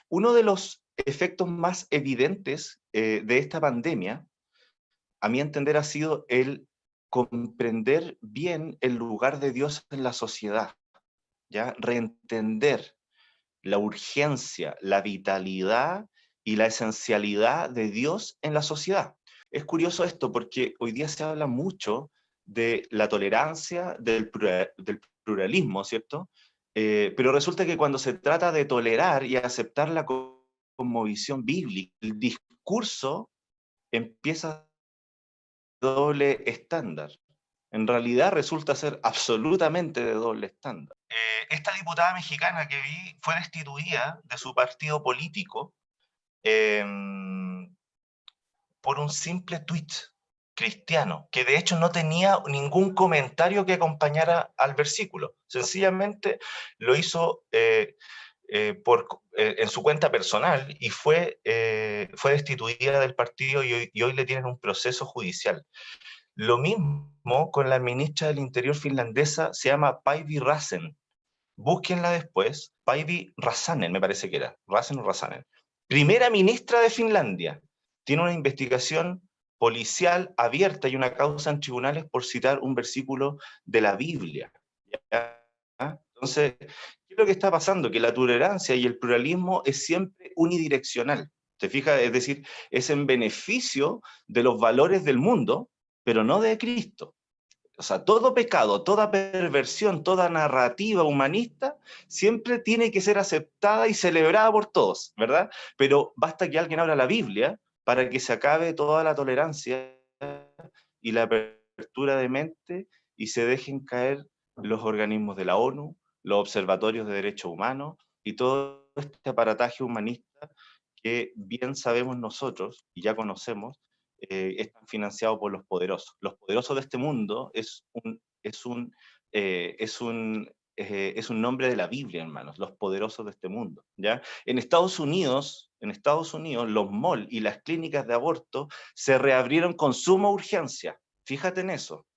Uno de los efectos más evidentes de esta pandemia, a mi entender, ha sido el comprender bien el lugar de Dios en la sociedad, ¿ya? Reentender la urgencia, la vitalidad y la esencialidad de Dios en la sociedad. Es curioso esto porque hoy día se habla mucho de la tolerancia, del pluralismo, ¿cierto? Pero resulta que cuando se trata de tolerar y aceptar la cosmovisión bíblica, el discurso empieza doble estándar. En realidad resulta ser absolutamente de doble estándar. Esta diputada mexicana que vi fue destituida de su partido político eh, por un simple tuit cristiano, que de hecho no tenía ningún comentario que acompañara al versículo. Sencillamente lo hizo en su cuenta personal y fue destituida del partido y hoy le tienen un proceso judicial. Lo mismo con la ministra del Interior finlandesa, se llama Päivi Räsänen. Búsquenla después, Päivi Räsänen me parece que era, Räsänen o Räsänen. Primera ministra de Finlandia. Tiene una investigación policial abierta y una causa en tribunales por citar un versículo de la Biblia. ¿Ya? Entonces, ¿qué es lo que está pasando? Que la tolerancia y el pluralismo es siempre unidireccional. ¿Te fijas? Es decir, es en beneficio de los valores del mundo, pero no de Cristo. O sea, todo pecado, toda perversión, toda narrativa humanista siempre tiene que ser aceptada y celebrada por todos, ¿verdad? Pero basta que alguien abra la Biblia para que se acabe toda la tolerancia y la apertura de mente y se dejen caer los organismos de la ONU, los observatorios de derechos humanos y todo este aparataje humanista que bien sabemos nosotros y ya conocemos están financiados por los poderosos. Los poderosos de este mundo es un nombre de la Biblia, hermanos, los poderosos de este mundo, ¿ya? En Estados Unidos, los malls y las clínicas de aborto se reabrieron con suma urgencia. Fíjate en eso.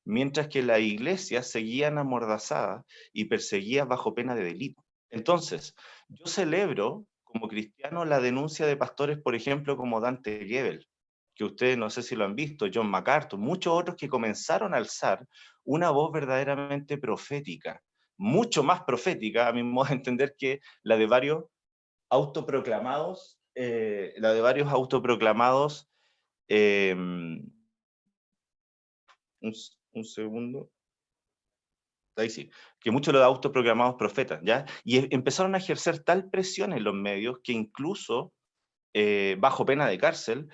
Mientras que las iglesias seguían amordazadas y perseguidas bajo pena de delito. Entonces, yo celebro como cristiano la denuncia de pastores, por ejemplo, como Dante Gebel, que ustedes no sé si lo han visto, John MacArthur, muchos otros que comenzaron a alzar una voz verdaderamente profética, mucho más profética, a mi modo de entender, que la de varios autoproclamados, un, un segundo, ahí sí, que muchos de los autoproclamados profetas, ¿ya? Y empezaron a ejercer tal presión en los medios que incluso bajo pena de cárcel,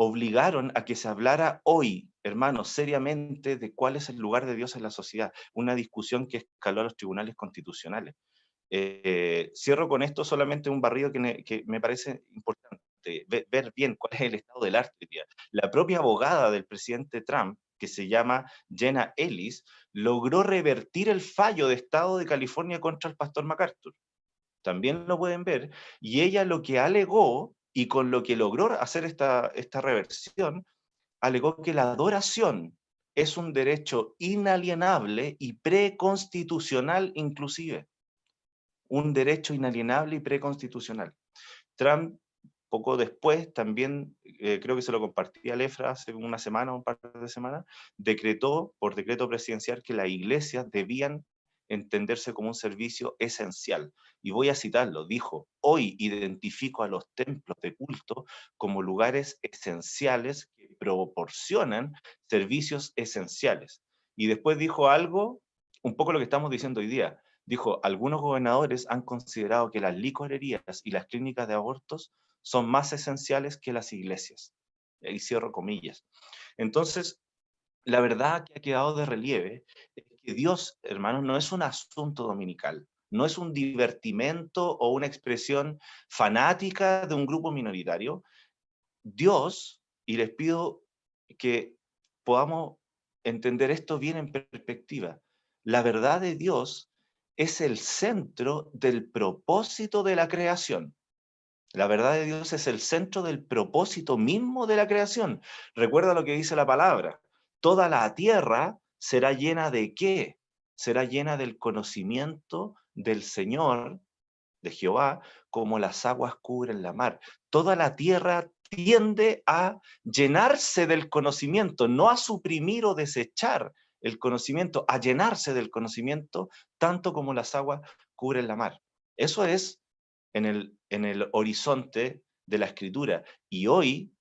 obligaron a que se hablara hoy, hermanos, seriamente de cuál es el lugar de Dios en la sociedad, una discusión que escaló a los tribunales constitucionales. Cierro con esto solamente un barrido que me parece importante, ver bien cuál es el estado del arte hoy día. La propia abogada del presidente Trump, que se llama Jenna Ellis, logró revertir el fallo de Estado de California contra el pastor MacArthur. También lo pueden ver, y ella lo que alegó, y con lo que logró hacer esta reversión, alegó que la adoración es un derecho inalienable y preconstitucional inclusive, un derecho inalienable y preconstitucional. Trump, poco después, también, creo que se lo compartí a Lefra hace una semana o un par de semanas, decretó por decreto presidencial que las iglesias debían entenderse como un servicio esencial. Y voy a citarlo, dijo: hoy identifico a los templos de culto como lugares esenciales que proporcionan servicios esenciales. Y después dijo algo, un poco lo que estamos diciendo hoy día. Dijo: algunos gobernadores han considerado que las licorerías y las clínicas de abortos son más esenciales que las iglesias. Y cierro comillas. Entonces, la verdad que ha quedado de relieve es que Dios, hermanos, no es un asunto dominical, no es un divertimento o una expresión fanática de un grupo minoritario. Dios, y les pido que podamos entender esto bien en perspectiva, la verdad de Dios es el centro del propósito de la creación. La verdad de Dios es el centro del propósito mismo de la creación. Recuerda lo que dice la palabra. Toda la tierra será llena de ¿qué? Será llena del conocimiento del Señor de Jehová, como las aguas cubren la mar. Toda la tierra tiende a llenarse del conocimiento, no a suprimir o desechar el conocimiento, a llenarse del conocimiento, tanto como las aguas cubren la mar. Eso es en el horizonte de la Escritura. Y hoy,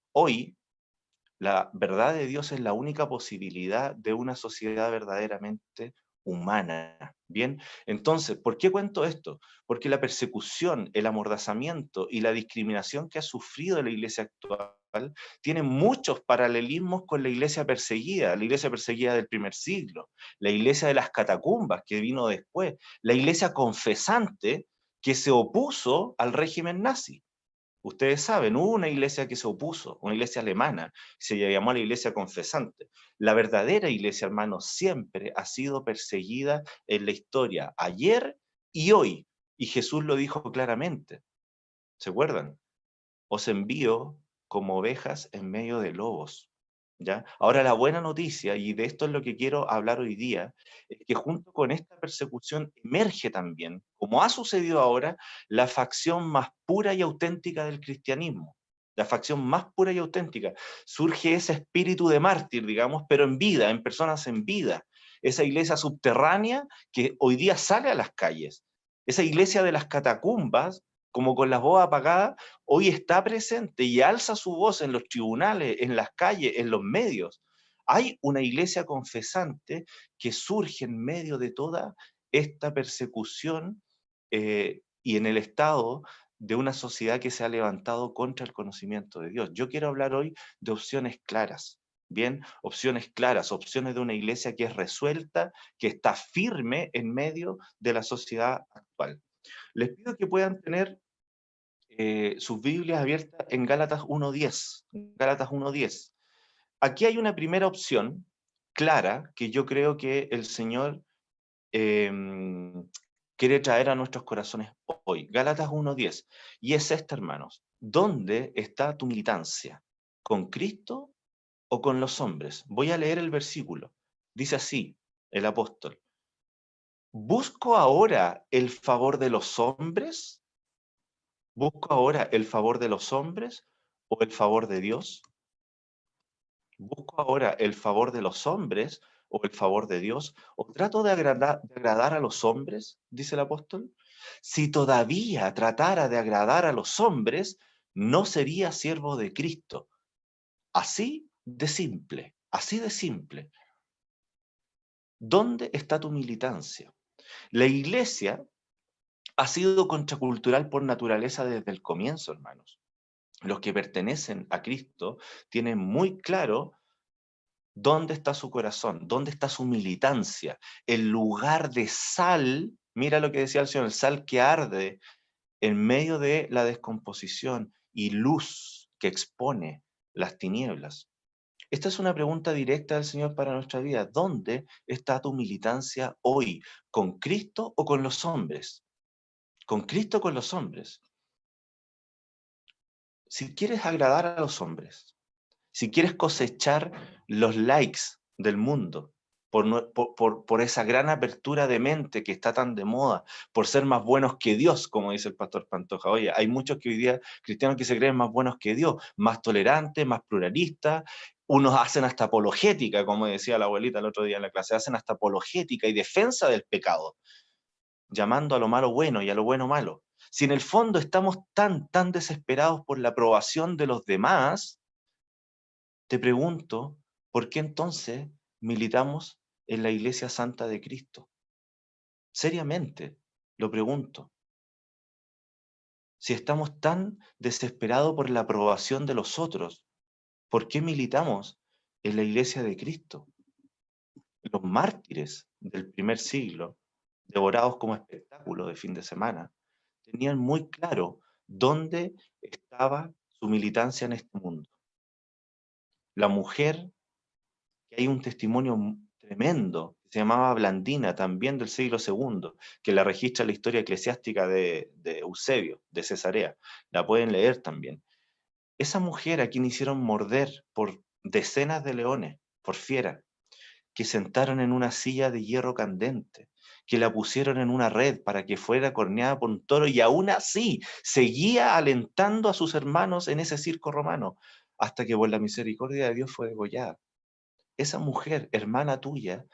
la verdad de Dios es la única posibilidad de una sociedad verdaderamente humana. Bien, entonces, ¿por qué cuento esto? Porque la persecución, el amordazamiento y la discriminación que ha sufrido la iglesia actual tiene muchos paralelismos con la iglesia perseguida del primer siglo, la iglesia de las catacumbas que vino después, la iglesia confesante que se opuso al régimen nazi. Ustedes saben, hubo una iglesia que se opuso, una iglesia alemana, se llamó la iglesia confesante. La verdadera iglesia, hermanos, siempre ha sido perseguida en la historia, ayer y hoy. Y Jesús lo dijo claramente. ¿Se acuerdan? Os envío como ovejas en medio de lobos. ¿Ya? Ahora la buena noticia, y de esto es lo que quiero hablar hoy día, es que junto con esta persecución emerge también, como ha sucedido ahora, la facción más pura y auténtica del cristianismo. La facción más pura y auténtica. Surge ese espíritu de mártir, digamos, pero en vida, en personas en vida. Esa iglesia subterránea que hoy día sale a las calles. Esa iglesia de las catacumbas, como con las voz apagadas, hoy está presente y alza su voz en los tribunales, en las calles, en los medios. Hay una iglesia confesante que surge en medio de toda esta persecución y en el estado de una sociedad que se ha levantado contra el conocimiento de Dios. Yo quiero hablar hoy de opciones claras, ¿bien? Opciones claras, opciones de una iglesia que es resuelta, que está firme en medio de la sociedad actual. Les pido que puedan tener sus Biblias abiertas en Gálatas 1.10. Gálatas 1.10. Aquí hay una primera opción clara que yo creo que el Señor eh, quiere traer a nuestros corazones hoy. Gálatas 1.10. Y es esta, hermanos. ¿Dónde está tu militancia? ¿Con Cristo o con los hombres? Voy a leer el versículo. Dice así el apóstol. ¿Busco ahora el favor de los hombres? ¿Busco ahora el favor de los hombres o el favor de Dios? ¿Busco ahora el favor de los hombres o el favor de Dios? ¿O trato de agradar a los hombres? Dice el apóstol. Si todavía tratara de agradar a los hombres, no sería siervo de Cristo. Así de simple, así de simple. ¿Dónde está tu militancia? La iglesia ha sido contracultural por naturaleza desde el comienzo, hermanos. Los que pertenecen a Cristo tienen muy claro dónde está su corazón, dónde está su militancia, el lugar de sal, mira lo que decía el Señor, el sal que arde en medio de la descomposición y luz que expone las tinieblas. Esta es una pregunta directa del Señor para nuestra vida. ¿Dónde está tu militancia hoy? ¿Con Cristo o con los hombres? ¿Con Cristo o con los hombres? Si quieres agradar a los hombres, si quieres cosechar los likes del mundo, por esa gran apertura de mente que está tan de moda, por ser más buenos que Dios, como dice el pastor Pantoja. Oye, hay muchos que hoy día cristianos que se creen más buenos que Dios, más tolerantes, más pluralistas. Unos hacen hasta apologética, como decía la abuelita el otro día en la clase, hacen hasta apologética y defensa del pecado, llamando a lo malo bueno y a lo bueno malo. Si en el fondo estamos tan desesperados por la aprobación de los demás, te pregunto, ¿por qué entonces militamos en la Iglesia Santa de Cristo? Seriamente, lo pregunto. Si estamos tan desesperados por la aprobación de los otros, ¿por qué militamos en la Iglesia de Cristo? Los mártires del primer siglo, devorados como espectáculo de fin de semana, tenían muy claro dónde estaba su militancia en este mundo. La mujer, que hay un testimonio tremendo, que se llamaba Blandina, también del siglo II, que la registra la historia eclesiástica de Eusebio, de Cesarea. La pueden leer también. Esa mujer a quien hicieron morder por decenas de leones, por fiera, que sentaron en una silla de hierro candente, que la pusieron en una red para que fuera corneada por un toro, y aún así seguía alentando a sus hermanos en ese circo romano, hasta que por la misericordia de Dios fue degollada. Esa mujer, hermana tuya,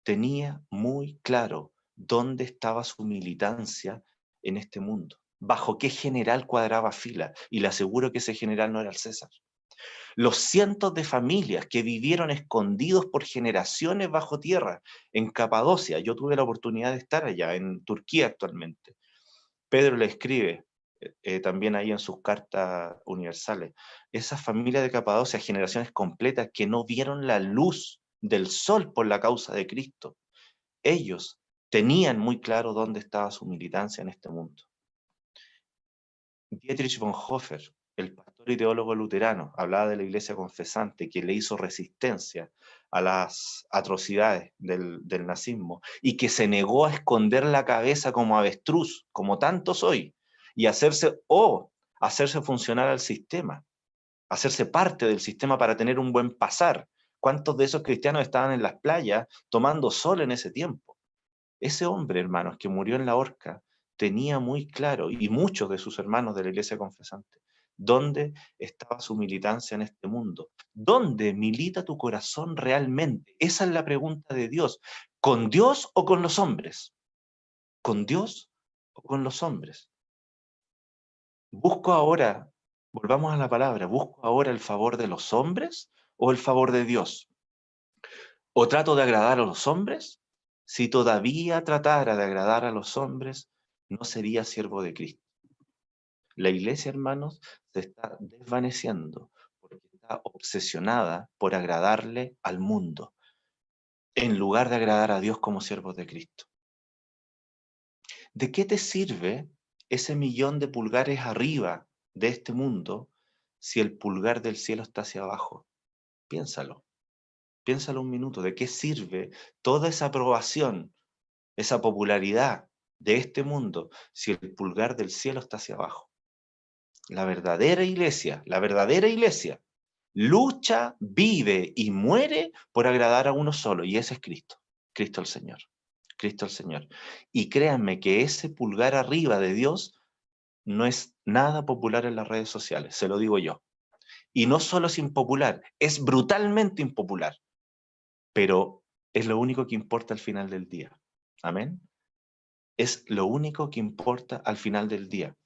tenía muy claro dónde estaba su militancia en este mundo, bajo qué general cuadraba fila, y le aseguro que ese general no era el César. Los cientos de familias que vivieron escondidos por generaciones bajo tierra en Capadocia. Yo tuve la oportunidad de estar allá, en Turquía actualmente. Pedro le escribe también ahí en sus cartas universales. Esas familias de Capadocia, generaciones completas que no vieron la luz del sol por la causa de Cristo. Ellos tenían muy claro dónde estaba su militancia en este mundo. Dietrich Bonhoeffer, el pastor y teólogo luterano, hablaba de la iglesia confesante que le hizo resistencia a las atrocidades del nazismo y que se negó a esconder la cabeza como avestruz, como tantos hoy, y hacerse funcionar al sistema, hacerse parte del sistema para tener un buen pasar. ¿Cuántos de esos cristianos estaban en las playas tomando sol en ese tiempo? Ese hombre, hermanos, que murió en la horca, tenía muy claro, y muchos de sus hermanos de la iglesia confesante, dónde estaba su militancia en este mundo. ¿Dónde milita tu corazón realmente? Esa es la pregunta de Dios. ¿Con Dios o con los hombres? ¿Con Dios o con los hombres? ¿Busco ahora, volvamos a la palabra, busco ahora el favor de los hombres o el favor de Dios? ¿O trato de agradar a los hombres? Si todavía tratara de agradar a los hombres, no sería siervo de Cristo. La iglesia, hermanos, se está desvaneciendo porque está obsesionada por agradarle al mundo, en lugar de agradar a Dios como siervos de Cristo. ¿De qué te sirve ese 1.000.000 de pulgares arriba de este mundo si el pulgar del cielo está hacia abajo? Piénsalo. Piénsalo un minuto. ¿De qué sirve toda esa aprobación, esa popularidad de este mundo si el pulgar del cielo está hacia abajo? La verdadera iglesia lucha, vive y muere por agradar a uno solo, y ese es Cristo, Cristo el Señor, Cristo el Señor. Y créanme que ese pulgar arriba de Dios no es nada popular en las redes sociales, se lo digo yo. Y no solo es impopular, es brutalmente impopular, pero es lo único que importa al final del día. Amén. Es lo único que importa al final del día.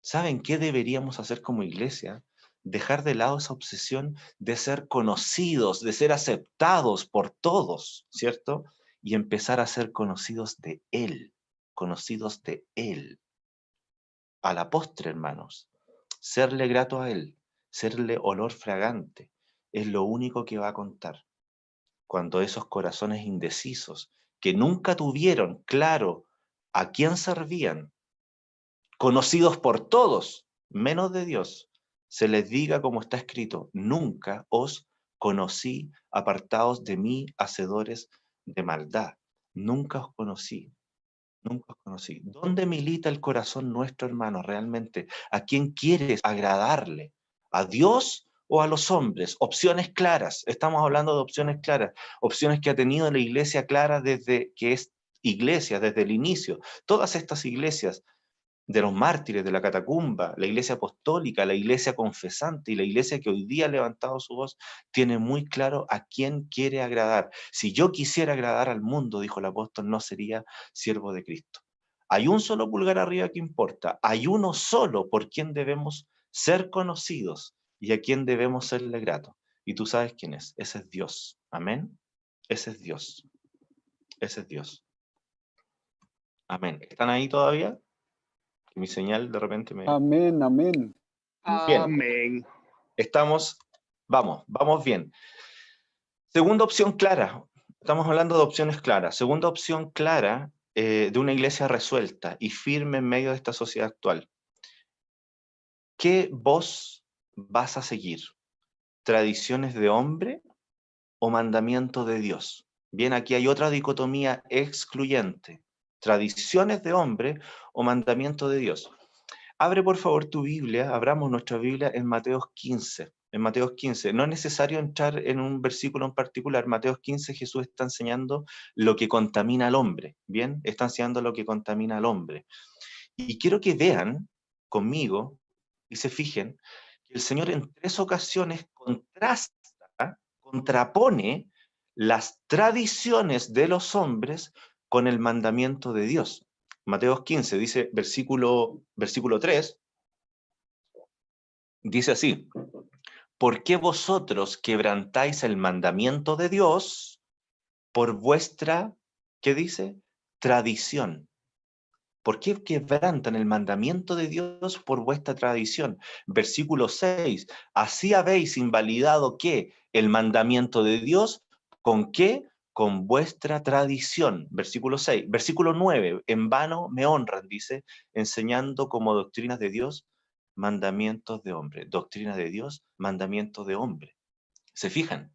¿Saben qué deberíamos hacer como iglesia? Dejar de lado esa obsesión de ser conocidos, de ser aceptados por todos, ¿cierto? Y empezar a ser conocidos de Él, conocidos de Él. A la postre, hermanos, serle grato a Él, serle olor fragante, es lo único que va a contar. Cuando esos corazones indecisos, que nunca tuvieron claro a quién servían, conocidos por todos, menos de Dios, se les diga como está escrito: nunca os conocí, apartados de mí, hacedores de maldad. Nunca os conocí, nunca os conocí. ¿Dónde milita el corazón nuestro, hermano, realmente? ¿A quién quieres agradarle? ¿A Dios o a los hombres? Opciones claras, estamos hablando de opciones claras, opciones que ha tenido la iglesia clara desde que es iglesia, desde el inicio. Todas estas iglesias de los mártires, de la catacumba, la iglesia apostólica, la iglesia confesante y la iglesia que hoy día ha levantado su voz, tiene muy claro a quién quiere agradar. Si yo quisiera agradar al mundo, dijo el apóstol, no sería siervo de Cristo. Hay un solo pulgar arriba que importa, hay uno solo por quien debemos ser conocidos y a quien debemos serle gratos. Y tú sabes quién es, ese es Dios. Amén. Ese es Dios. Ese es Dios. Amén. ¿Están ahí todavía? Mi señal de repente me... Amén, amén. Bien, Amén. vamos bien. Segunda opción clara, estamos hablando de opciones claras. Segunda opción clara de una iglesia resuelta y firme en medio de esta sociedad actual. ¿Qué voz vas a seguir? ¿Tradiciones de hombre o mandamiento de Dios? Bien, aquí hay otra dicotomía excluyente. ¿Tradiciones de hombre o mandamiento de Dios? Abre por favor tu Biblia, abramos nuestra Biblia en Mateo 15. en Mateo 15. No es necesario entrar en un versículo en particular. Mateo 15 Jesús está enseñando lo que contamina al hombre, ¿bien? Está enseñando lo que contamina al hombre. Y quiero que vean conmigo y se fijen que el Señor en 3 ocasiones contrasta, contrapone las tradiciones de los hombres con el mandamiento de Dios. Mateo 15 dice, versículo 3, dice así: ¿por qué vosotros quebrantáis el mandamiento de Dios por vuestra, ¿qué dice? Tradición. ¿Por qué quebrantan el mandamiento de Dios por vuestra tradición? Versículo 6, así habéis invalidado, ¿qué? El mandamiento de Dios, ¿con qué? Con vuestra tradición. Versículo 6. Versículo 9, en vano me honran, dice, enseñando como doctrinas de Dios, mandamientos de hombre. Doctrina de Dios, mandamientos de hombre. ¿Se fijan?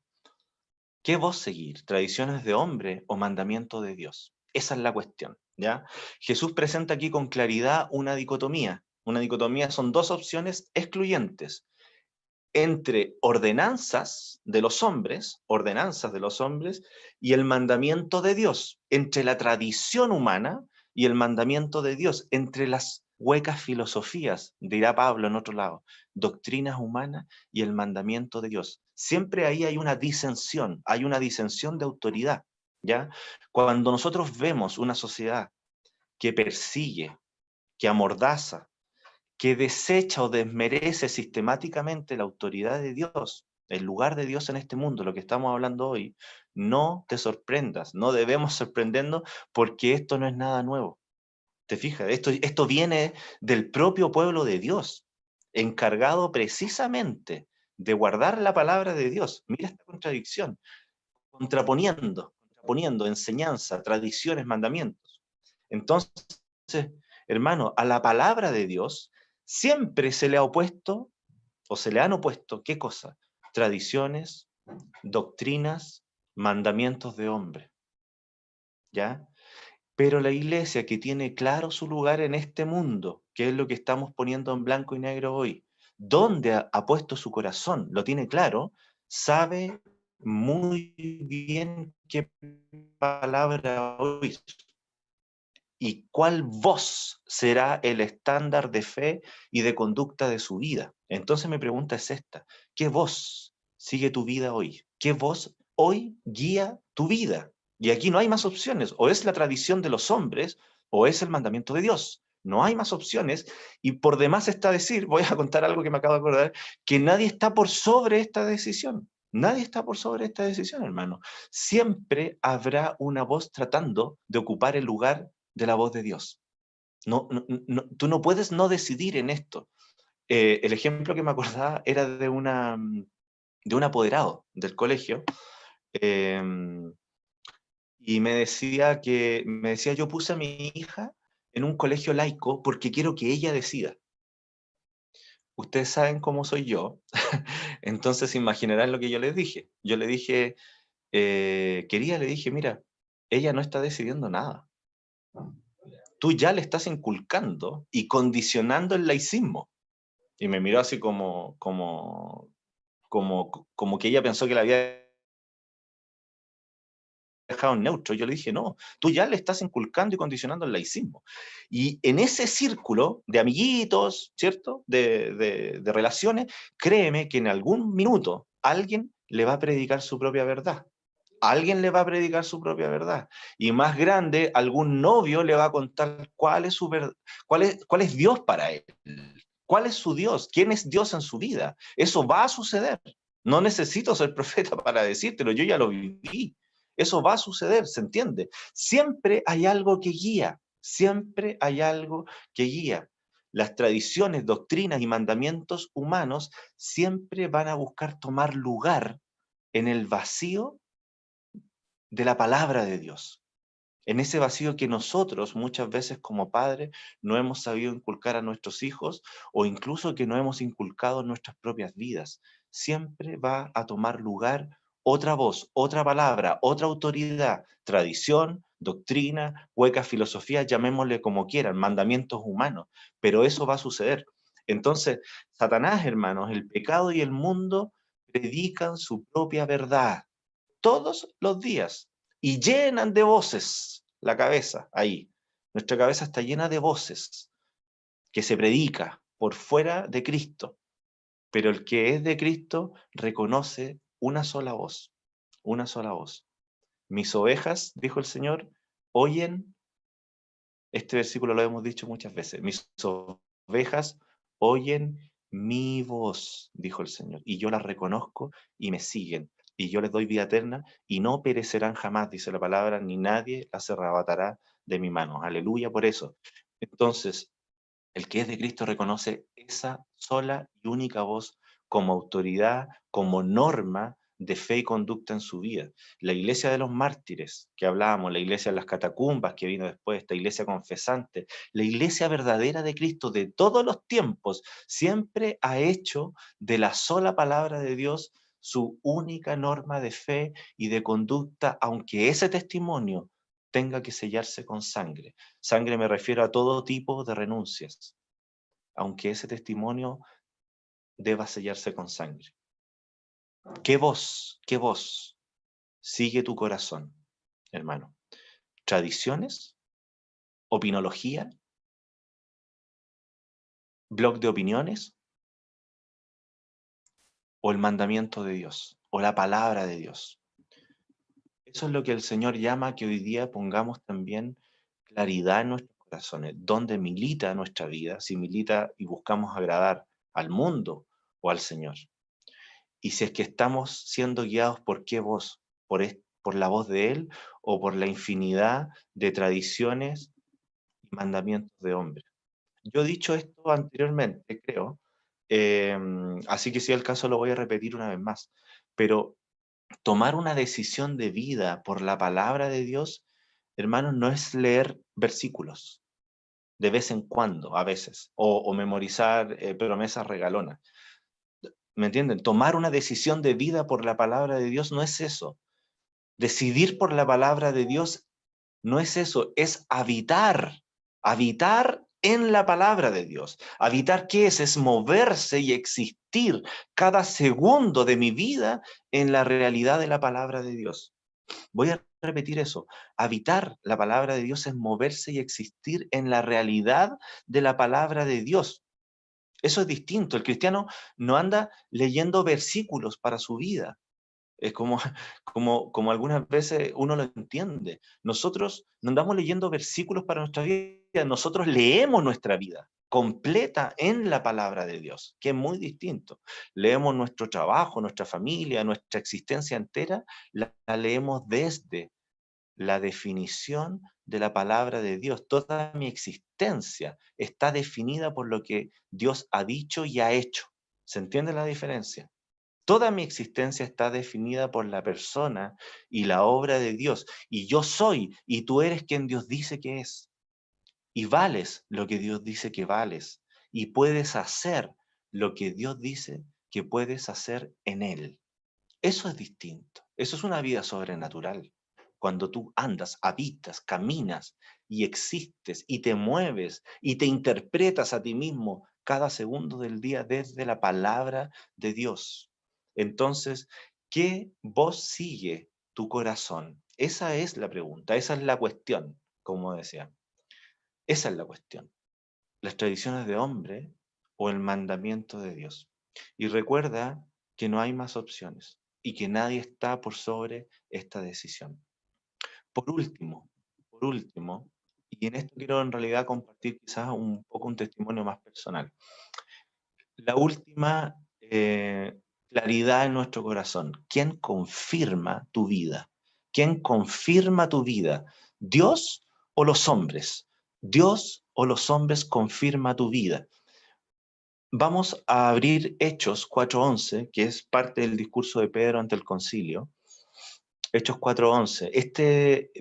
¿Qué vos seguir? ¿Tradiciones de hombre o mandamiento de Dios? Esa es la cuestión, ¿ya? Jesús presenta aquí con claridad una dicotomía. Una dicotomía son 2 opciones excluyentes entre ordenanzas de los hombres y el mandamiento de Dios, entre la tradición humana y el mandamiento de Dios, entre las huecas filosofías, dirá Pablo en otro lado, doctrinas humanas y el mandamiento de Dios. Siempre ahí hay una disensión de autoridad, ¿ya? Cuando nosotros vemos una sociedad que persigue, que amordaza, que desecha o desmerece sistemáticamente la autoridad de Dios, el lugar de Dios en este mundo, lo que estamos hablando hoy, no te sorprendas, no debemos sorprendernos porque esto no es nada nuevo. ¿Te fijas? Esto viene del propio pueblo de Dios, encargado precisamente de guardar la palabra de Dios. Mira esta contradicción, contraponiendo enseñanza, tradiciones, mandamientos. Entonces, hermano, a la palabra de Dios siempre se le ha opuesto, o se le han opuesto, ¿qué cosa? Tradiciones, doctrinas, mandamientos de hombre, ¿ya? Pero la iglesia que tiene claro su lugar en este mundo, que es lo que estamos poniendo en blanco y negro hoy, donde ha puesto su corazón, lo tiene claro, sabe muy bien qué palabra oír y cuál voz será el estándar de fe y de conducta de su vida. Entonces mi pregunta es esta: ¿qué voz sigue tu vida hoy? ¿Qué voz hoy guía tu vida? Y aquí no hay más opciones, o es la tradición de los hombres o es el mandamiento de Dios. No hay más opciones, y por demás está decir, voy a contar algo que me acabo de acordar, que nadie está por sobre esta decisión. Nadie está por sobre esta decisión, hermano. Siempre habrá una voz tratando de ocupar el lugar de la voz de Dios. Tú no puedes no decidir en esto. El ejemplo que me acordaba era de un apoderado del colegio, eh, y me decía, yo puse a mi hija en un colegio laico porque quiero que ella decida. Ustedes saben cómo soy yo, entonces imaginarán lo que yo les dije. Yo le dije, le dije, mira, ella no está decidiendo nada. Tú ya le estás inculcando y condicionando el laicismo. Y me miró así como que ella pensó que la había dejado en neutro. Yo le dije, no, tú ya le estás inculcando y condicionando el laicismo. Y en ese círculo de amiguitos, ¿cierto? De relaciones, créeme que en algún minuto alguien le va a predicar su propia verdad. Alguien le va a predicar su propia verdad. Y más grande, algún novio le va a contar cuál es cuál es Dios para él. ¿Cuál es su Dios? ¿Quién es Dios en su vida? Eso va a suceder. No necesito ser profeta para decírtelo, yo ya lo viví. Eso va a suceder, ¿se entiende? Siempre hay algo que guía, siempre hay algo que guía. Las tradiciones, doctrinas y mandamientos humanos siempre van a buscar tomar lugar en el vacío de la palabra de Dios, en ese vacío que nosotros muchas veces como padres no hemos sabido inculcar a nuestros hijos, o incluso que no hemos inculcado en nuestras propias vidas. Siempre va a tomar lugar otra voz, otra palabra, otra autoridad, tradición, doctrina, hueca filosofía, llamémosle como quieran, mandamientos humanos, pero eso va a suceder. Entonces, Satanás, hermanos, el pecado y el mundo predican su propia verdad todos los días y llenan de voces la cabeza ahí. Nuestra cabeza está llena de voces que se predica por fuera de Cristo, pero el que es de Cristo reconoce una sola voz, una sola voz. Mis ovejas, dijo el Señor, oyen, este versículo lo hemos dicho muchas veces, mis ovejas oyen mi voz, dijo el Señor, y yo las reconozco y me siguen, y yo les doy vida eterna y no perecerán jamás, dice la palabra, ni nadie las arrebatará de mi mano. Aleluya por eso. Entonces, el que es de Cristo reconoce esa sola y única voz como autoridad, como norma de fe y conducta en su vida. La iglesia de los mártires que hablábamos, la iglesia de las catacumbas que vino después, esta iglesia confesante, la iglesia verdadera de Cristo de todos los tiempos, siempre ha hecho de la sola palabra de Dios su única norma de fe y de conducta, aunque ese testimonio tenga que sellarse con sangre. Sangre me refiero a todo tipo de renuncias, aunque ese testimonio deba sellarse con sangre. qué voz sigue tu corazón, hermano? ¿Tradiciones? ¿Opinología? ¿Blog de opiniones? ¿O el mandamiento de Dios? ¿O la palabra de Dios? Eso es lo que el Señor llama que hoy día pongamos también claridad en nuestros corazones. ¿Dónde milita nuestra vida? Si milita y buscamos agradar al mundo o al Señor. Y si es que estamos siendo guiados por qué voz, por la voz de Él o por la infinidad de tradiciones y mandamientos de hombres. Yo he dicho esto anteriormente, creo, así que si es el caso lo voy a repetir una vez más, pero tomar una decisión de vida por la palabra de Dios, hermanos, no es leer versículos de vez en cuando, a veces, o memorizar promesas regalonas. ¿Me entienden? Tomar una decisión de vida por la palabra de Dios no es eso. Decidir por la palabra de Dios no es eso, es habitar en la palabra de Dios. Habitar, ¿qué es? Es moverse y existir cada segundo de mi vida en la realidad de la palabra de Dios. Voy a repetir eso. Habitar la palabra de Dios es moverse y existir en la realidad de la palabra de Dios. Eso es distinto. El cristiano no anda leyendo versículos para su vida. Es como, como algunas veces uno lo entiende. Nosotros no andamos leyendo versículos para nuestra vida, nosotros leemos nuestra vida completa en la palabra de Dios, que es muy distinto. Leemos nuestro trabajo, nuestra familia, nuestra existencia entera, la leemos desde la definición de la palabra de Dios. Toda mi existencia está definida por lo que Dios ha dicho y ha hecho. ¿Se entiende la diferencia? Toda mi existencia está definida por la persona y la obra de Dios. Y yo soy, y tú eres quien Dios dice que es. Y vales lo que Dios dice que vales. Y puedes hacer lo que Dios dice que puedes hacer en Él. Eso es distinto. Eso es una vida sobrenatural. Cuando tú andas, habitas, caminas y existes y te mueves y te interpretas a ti mismo cada segundo del día desde la palabra de Dios. Entonces, ¿qué voz sigue tu corazón? Esa es la pregunta, esa es la cuestión, como decía. Esa es la cuestión. Las tradiciones de hombre o el mandamiento de Dios. Y recuerda que no hay más opciones y que nadie está por sobre esta decisión. Por último, y en esto quiero en realidad compartir quizás un poco un testimonio más personal. La última claridad en nuestro corazón. ¿Quién confirma tu vida? ¿Quién confirma tu vida? ¿Dios o los hombres? ¿Dios o los hombres confirma tu vida? Vamos a abrir Hechos 4:11, que es parte del discurso de Pedro ante el concilio. Hechos 4:11. Este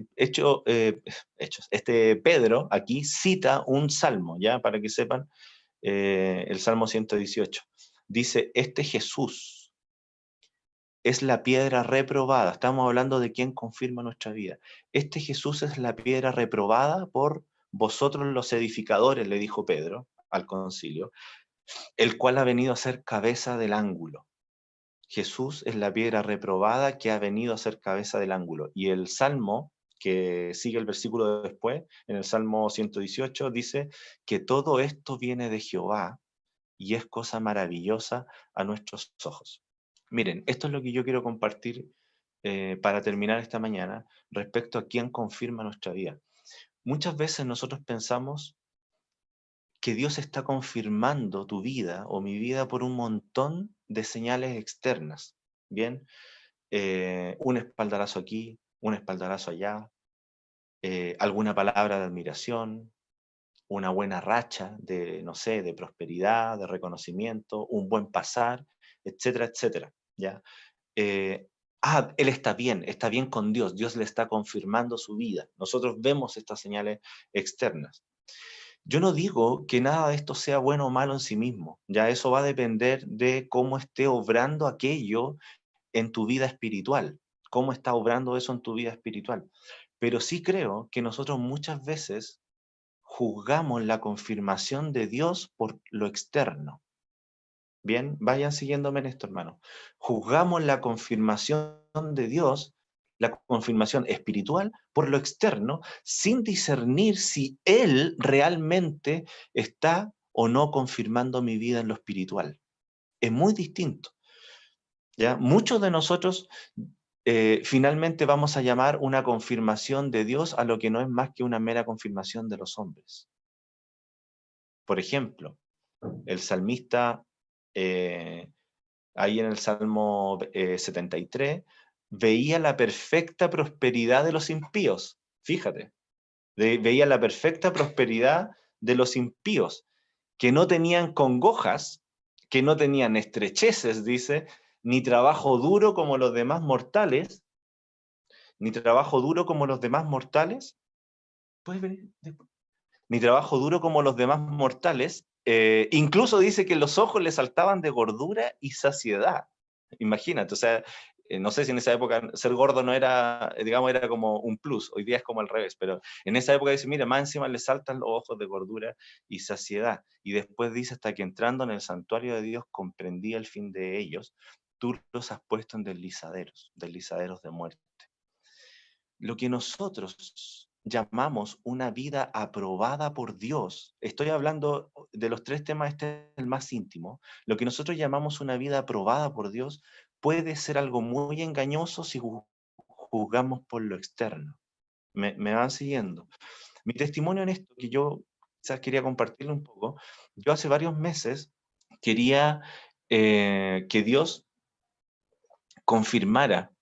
Pedro aquí cita un salmo, ya para que sepan, el Salmo 118. Dice, este Jesús es la piedra reprobada. Estamos hablando de quién confirma nuestra vida. Este Jesús es la piedra reprobada por vosotros los edificadores, le dijo Pedro al concilio, el cual ha venido a ser cabeza del ángulo. Jesús es la piedra reprobada que ha venido a ser cabeza del ángulo. Y el Salmo, que sigue el versículo después, en el Salmo 118, dice que todo esto viene de Jehová y es cosa maravillosa a nuestros ojos. Miren, esto es lo que yo quiero compartir para terminar esta mañana respecto a quién confirma nuestra vida. Muchas veces nosotros pensamos que Dios está confirmando tu vida o mi vida por un montón de señales externas. Bien, un espaldarazo aquí, un espaldarazo allá, alguna palabra de admiración, una buena racha de, no sé, de prosperidad, de reconocimiento, un buen pasar, etcétera, etcétera, ¿ya? Él está bien con Dios, Dios le está confirmando su vida. Nosotros vemos estas señales externas. Yo no digo que nada de esto sea bueno o malo en sí mismo, ya eso va a depender de cómo esté obrando aquello en tu vida espiritual, cómo está obrando eso en tu vida espiritual. Pero sí creo que nosotros muchas veces juzgamos la confirmación de Dios por lo externo. Bien, vayan siguiéndome en esto, hermano. Juzgamos la confirmación de Dios, la confirmación espiritual, por lo externo, sin discernir si Él realmente está o no confirmando mi vida en lo espiritual. Es muy distinto. ¿Ya? Muchos de nosotros finalmente vamos a llamar una confirmación de Dios a lo que no es más que una mera confirmación de los hombres. Por ejemplo, el salmista, ahí en el Salmo 73, veía la perfecta prosperidad de los impíos. Fíjate, veía la perfecta prosperidad de los impíos, que no tenían congojas, que no tenían estrecheces, dice, ni trabajo duro como los demás mortales, ni trabajo duro como los demás mortales. ¿Puedes venir? Ni trabajo duro como los demás mortales. Incluso dice que los ojos le saltaban de gordura y saciedad. Imagínate, o sea, no sé si en esa época ser gordo no era, digamos, era como un plus, hoy día es como al revés, pero en esa época dice, mira, más encima le saltan los ojos de gordura y saciedad. Y después dice, hasta que entrando en el santuario de Dios comprendí el fin de ellos, tú los has puesto en deslizaderos, deslizaderos de muerte. Lo que nosotros llamamos una vida aprobada por Dios, estoy hablando de los tres temas, este es el más íntimo, lo que nosotros llamamos una vida aprobada por Dios puede ser algo muy engañoso si juzgamos por lo externo. Me van siguiendo. Mi testimonio en esto, que yo quizás quería compartirlo un poco, yo hace varios meses quería que Dios confirmara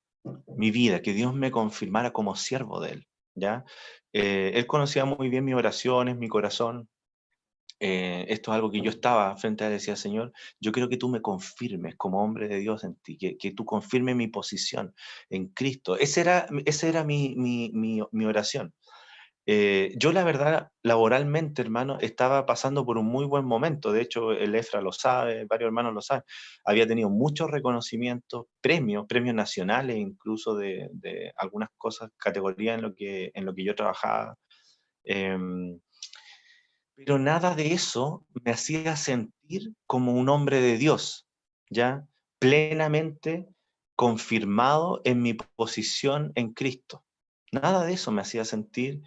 mi vida, que Dios me confirmara como siervo de Él, ¿ya? Él conocía muy bien mis oraciones, mi corazón. Esto es algo que yo estaba frente a Él y decía, Señor, yo quiero que tú me confirmes como hombre de Dios en ti, que tú confirmes mi posición en Cristo. Esa era mi oración. Yo la verdad, laboralmente, hermano, estaba pasando por un muy buen momento. De hecho, el EFRA lo sabe, varios hermanos lo saben. Había tenido muchos reconocimientos, premios nacionales, incluso de algunas cosas, categorías en lo que yo trabajaba. Em, pero nada de eso me hacía sentir como un hombre de Dios, ¿ya? Plenamente confirmado en mi posición en Cristo. Nada de eso me hacía sentir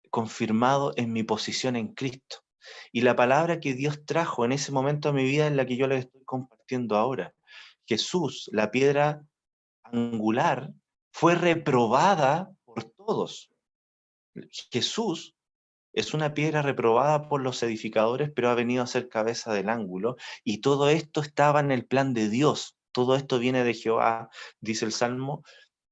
confirmado en mi posición en Cristo. Y la palabra que Dios trajo en ese momento a mi vida es la que yo les estoy compartiendo ahora. Jesús, la piedra angular, fue reprobada por todos. Jesús es una piedra reprobada por los edificadores, pero ha venido a ser cabeza del ángulo, y todo esto estaba en el plan de Dios. Todo esto viene de Jehová, dice el Salmo,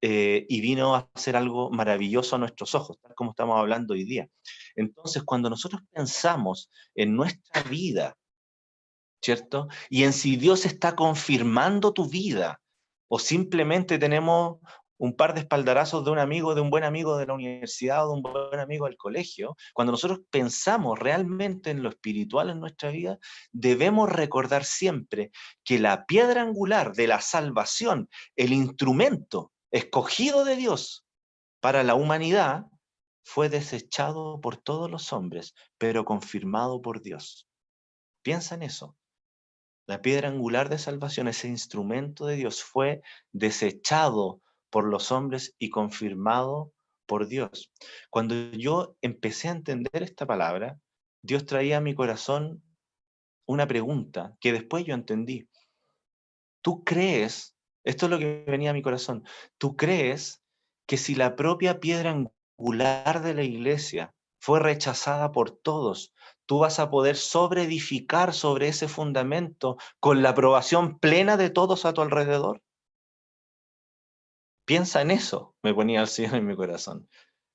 y vino a hacer algo maravilloso a nuestros ojos, tal como estamos hablando hoy día. Entonces, cuando nosotros pensamos en nuestra vida, ¿cierto? Y en si Dios está confirmando tu vida, o simplemente tenemos un par de espaldarazos de un amigo, de un buen amigo de la universidad o de un buen amigo del colegio, cuando nosotros pensamos realmente en lo espiritual en nuestra vida, debemos recordar siempre que la piedra angular de la salvación, el instrumento escogido de Dios para la humanidad, fue desechado por todos los hombres, pero confirmado por Dios. Piensa en eso. La piedra angular de salvación, ese instrumento de Dios, fue desechado por los hombres y confirmado por Dios. Cuando yo empecé a entender esta palabra, Dios traía a mi corazón una pregunta que después yo entendí. ¿Tú crees, esto es lo que venía a mi corazón, tú crees que si la propia piedra angular de la iglesia fue rechazada por todos, tú vas a poder sobreedificar sobre ese fundamento con la aprobación plena de todos a tu alrededor? Piensa en eso, me ponía el Señor en mi corazón.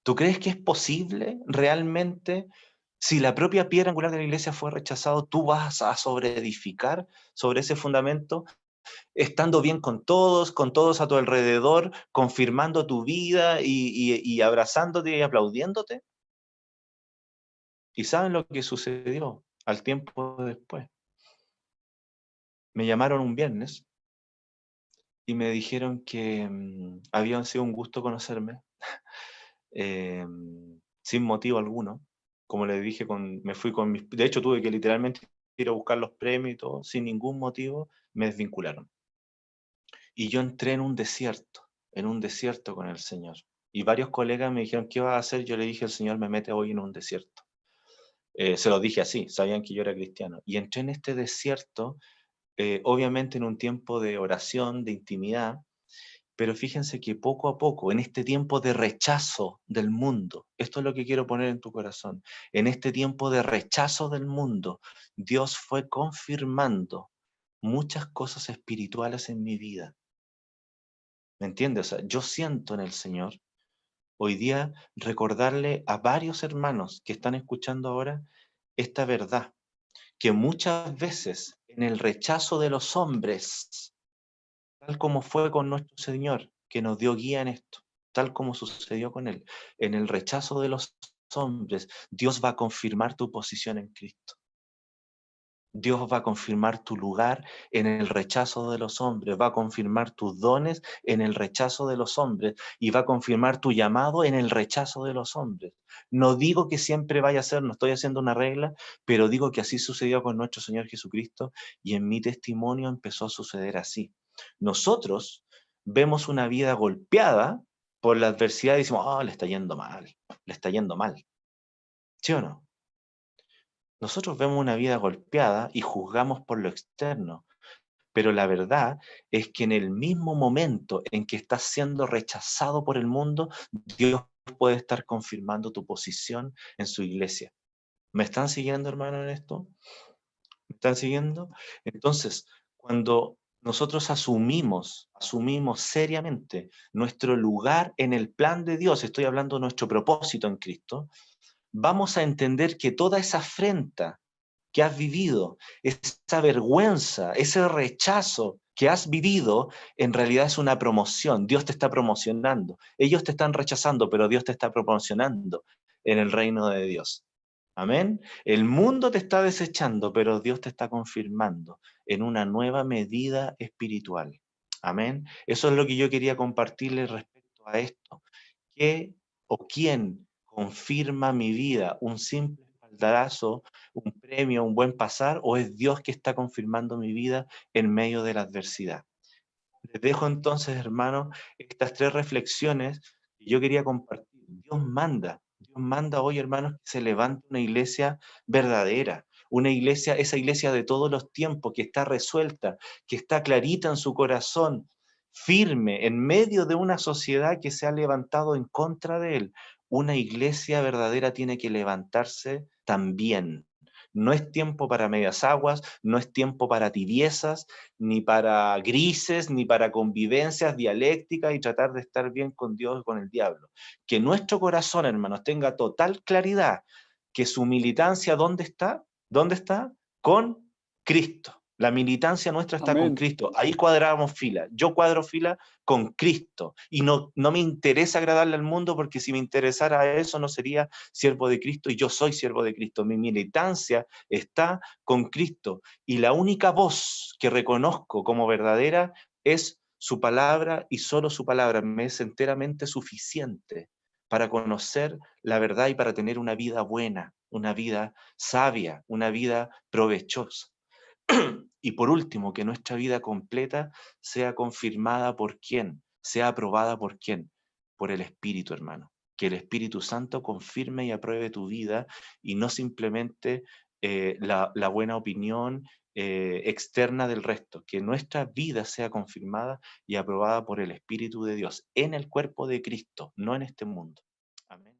¿Tú crees que es posible realmente? Si la propia piedra angular de la iglesia fue rechazado, tú vas a sobreedificar sobre ese fundamento, estando bien con todos a tu alrededor, confirmando tu vida y abrazándote y aplaudiéndote. ¿Y saben lo que sucedió al tiempo después? Me llamaron un viernes y me dijeron que había sido un gusto conocerme, sin motivo alguno. Como les dije, me fui con mis... De hecho, tuve que literalmente ir a buscar los premios y todo, sin ningún motivo, me desvincularon. Y yo entré en un desierto con el Señor. Y varios colegas me dijeron, ¿qué vas a hacer? Yo le dije, el Señor me mete hoy en un desierto. Se lo dije así, sabían que yo era cristiano. Y entré en este desierto, obviamente en un tiempo de oración, de intimidad, pero fíjense que poco a poco, en este tiempo de rechazo del mundo, esto es lo que quiero poner en tu corazón, en este tiempo de rechazo del mundo, Dios fue confirmando muchas cosas espirituales en mi vida. ¿Me entiendes? O sea, yo siento en el Señor hoy día recordarle a varios hermanos que están escuchando ahora esta verdad, que muchas veces en el rechazo de los hombres, tal como fue con nuestro Señor, que nos dio guía en esto, tal como sucedió con Él, en el rechazo de los hombres, Dios va a confirmar tu posición en Cristo. Dios va a confirmar tu lugar en el rechazo de los hombres, va a confirmar tus dones en el rechazo de los hombres y va a confirmar tu llamado en el rechazo de los hombres. No digo que siempre vaya a ser, no estoy haciendo una regla, pero digo que así sucedió con nuestro Señor Jesucristo y en mi testimonio empezó a suceder así. Nosotros vemos una vida golpeada por la adversidad y decimos, oh, le está yendo mal, le está yendo mal. ¿Sí o no? Nosotros vemos una vida golpeada y juzgamos por lo externo, pero la verdad es que en el mismo momento en que estás siendo rechazado por el mundo, Dios puede estar confirmando tu posición en su iglesia. ¿Me están siguiendo, hermano, en esto? ¿Me están siguiendo? Entonces, cuando nosotros asumimos seriamente nuestro lugar en el plan de Dios, estoy hablando de nuestro propósito en Cristo, vamos a entender que toda esa afrenta que has vivido, esa vergüenza, ese rechazo que has vivido, en realidad es una promoción. Dios te está promocionando. Ellos te están rechazando, pero Dios te está promocionando en el reino de Dios. Amén. El mundo te está desechando, pero Dios te está confirmando en una nueva medida espiritual. Amén. Eso es lo que yo quería compartirles respecto a esto. ¿Qué o quién confirma mi vida? ¿Un simple espaldarazo, un premio, un buen pasar? ¿O es Dios que está confirmando mi vida en medio de la adversidad? Les dejo entonces, hermanos, estas tres reflexiones que yo quería compartir. Dios manda hoy, hermanos, que se levante una iglesia verdadera, una iglesia, esa iglesia de todos los tiempos, que está resuelta, que está clarita en su corazón, firme, en medio de una sociedad que se ha levantado en contra de él. Una iglesia verdadera tiene que levantarse también. No es tiempo para medias aguas, no es tiempo para tibiezas, ni para grises, ni para convivencias dialécticas y tratar de estar bien con Dios y con el diablo. Que nuestro corazón, hermanos, tenga total claridad que su militancia, ¿dónde está? ¿Dónde está? Con Cristo. La militancia nuestra está con Amén. Cristo. Ahí cuadramos fila. Yo cuadro fila con Cristo. Y no me interesa agradarle al mundo, porque si me interesara eso no sería siervo de Cristo, y yo soy siervo de Cristo. Mi militancia está con Cristo. Y la única voz que reconozco como verdadera es su palabra, y solo su palabra me es enteramente suficiente para conocer la verdad y para tener una vida buena, una vida sabia, una vida provechosa. Y por último, que nuestra vida completa sea confirmada por quién, sea aprobada por quién, por el Espíritu, hermano. Que el Espíritu Santo confirme y apruebe tu vida y no simplemente la buena opinión externa del resto. Que nuestra vida sea confirmada y aprobada por el Espíritu de Dios en el cuerpo de Cristo, no en este mundo. Amén.